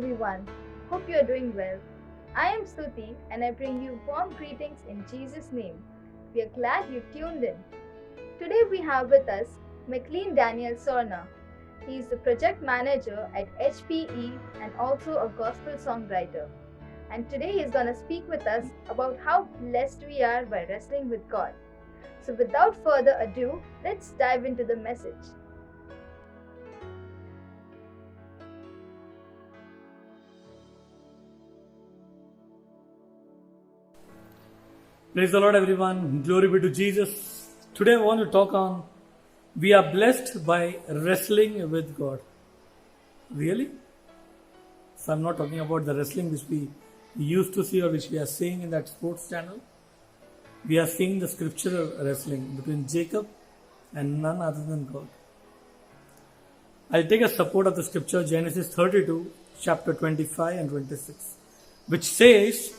everyone. Hope you are doing well. I am Stuti and I bring you warm greetings in Jesus' name. We are glad you tuned in. Today we have with us McLean Daniel Sorna. He is the project manager at HPE and also a gospel songwriter. And today he is going to speak with us about how blessed we are by wrestling with God. So without further ado, let's dive into the message. Praise the Lord, everyone. Glory be to Jesus. Today I want to talk on we are blessed by wrestling with God. Really? So I'm not talking about the wrestling which we used to see or which we are seeing in that sports channel. We are seeing the scriptural wrestling between Jacob and none other than God. I'll take a support of the scripture Genesis 32, chapter 25 and 26, which says,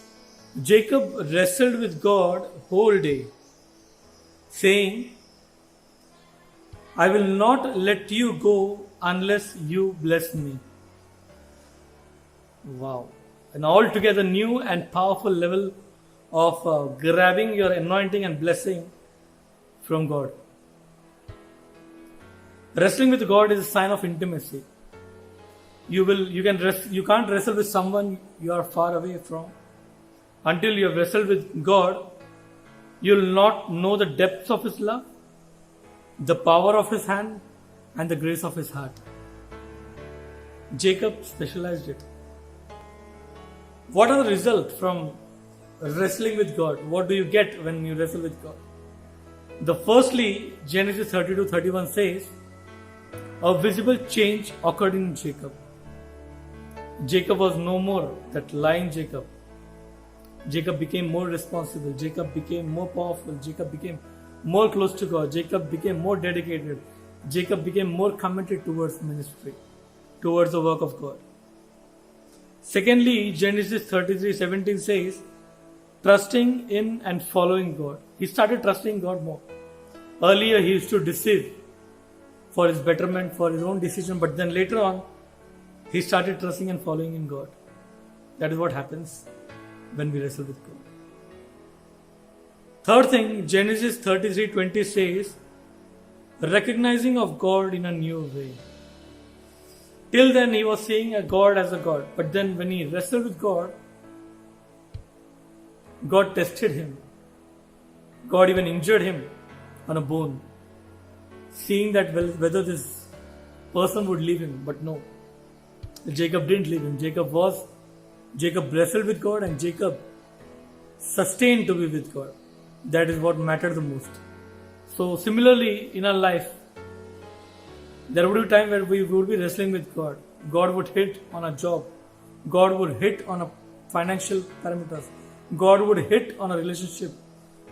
Jacob wrestled with God whole day, saying, I will not let you go unless you bless me. Wow. An altogether new and powerful level of grabbing your anointing and blessing from God. Wrestling with God is a sign of intimacy. You can't wrestle with someone you are far away from. Until you have wrestled with God, you will not know the depths of His love, the power of His hand, and the grace of His heart. Jacob specialized it. What are the results from wrestling with God? What do you get when you wrestle with God? Firstly, Genesis 32:31 says, a visible change occurred in Jacob. Jacob was no more that lying Jacob. Jacob became more responsible. Jacob became more powerful. Jacob became more close to God. Jacob became more dedicated. Jacob became more committed towards ministry, towards the work of God. Secondly, Genesis 33:17 says, trusting in and following God. He started trusting God more. Earlier, he used to deceive for his betterment, for his own decision, but then later on, he started trusting and following in God. That is what happens when we wrestle with God. Third thing, Genesis 33:20 says, recognizing of God in a new way. Till then he was seeing a God as a God, but then when he wrestled with God, God tested him. God even injured him on a bone, seeing that whether this person would leave him, but no. Jacob didn't leave him. Jacob wrestled with God and Jacob sustained to be with God. That is what mattered the most. So similarly in our life, there would be a time where we would be wrestling with God. God would hit on a job. God would hit on a financial parameters. God would hit on a relationship.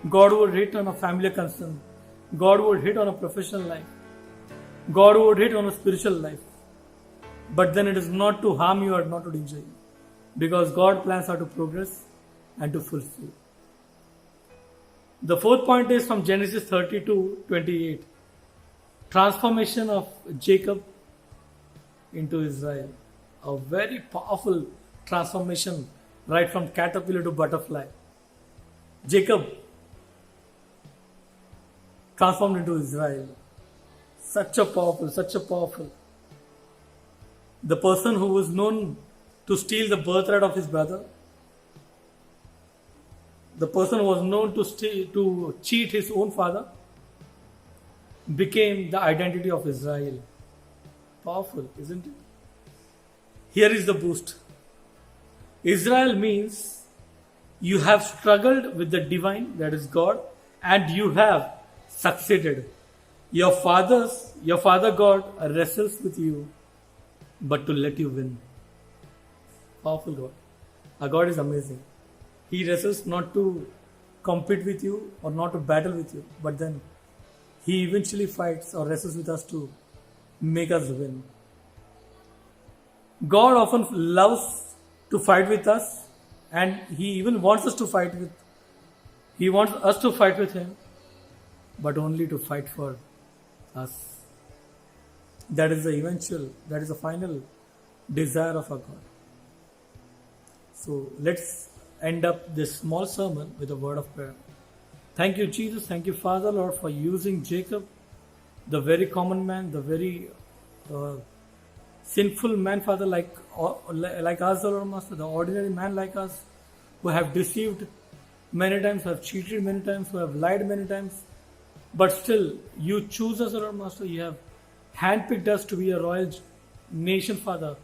God would hit on a family concern. God would hit on a professional life. God would hit on a spiritual life. But then it is not to harm you or not to injure you. Because God plans are to progress and to fulfill. The fourth point is from Genesis 32:28. Transformation of Jacob into Israel. A very powerful transformation right from caterpillar to butterfly. Jacob transformed into Israel. Such a powerful. The person who was known to steal the birthright of his brother, the person who was known to cheat his own father, became the identity of Israel. Powerful, isn't it? Here is the boost. Israel means you have struggled with the divine, that is God, and you have succeeded. Your father God wrestles with you, but to let you win. Powerful God. Our God is amazing. He wrestles not to compete with you or not to battle with you, but then He eventually fights or wrestles with us to make us win. God often loves to fight with us, and He even wants us to fight with. He wants us to fight with Him, but only to fight for us. That is the final desire of our God. So let's end up this small sermon with a word of prayer. Thank you, Jesus. Thank you, Father, Lord, for using Jacob, the very common man, the very uh, sinful man, Father, like us, Lord Master, the ordinary man like us, who have deceived many times, who have cheated many times, who have lied many times, but still you choose us, Lord Master. You have handpicked us to be a royal nation, Father,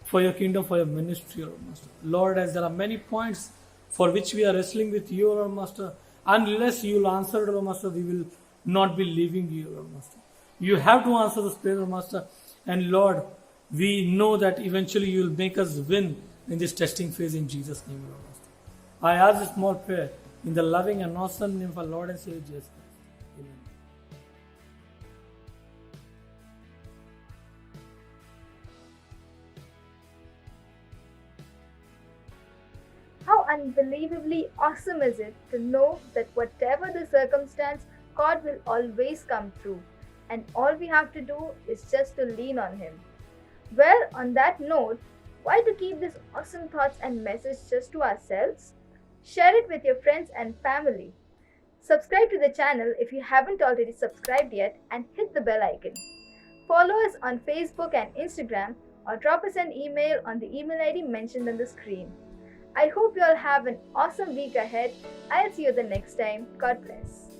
for your kingdom, for your ministry, Lord Master. Lord, as there are many points for which we are wrestling with you, Lord Master, unless you will answer, Lord Master, we will not be leaving you, Lord Master. You have to answer this prayer, Lord Master. And Lord, we know that eventually you will make us win in this testing phase in Jesus' name, Lord Master. I ask this small prayer in the loving and awesome name of our Lord and Savior Jesus Christ. Amen. How unbelievably awesome is it to know that whatever the circumstance, God will always come through, and all we have to do is just to lean on Him. Well, on that note, why to keep these awesome thoughts and message just to ourselves? Share it with your friends and family. Subscribe to the channel if you haven't already subscribed yet, and hit the bell icon. Follow us on Facebook and Instagram, or drop us an email on the email ID mentioned on the screen. I hope you all have an awesome week ahead. I'll see you the next time. God bless.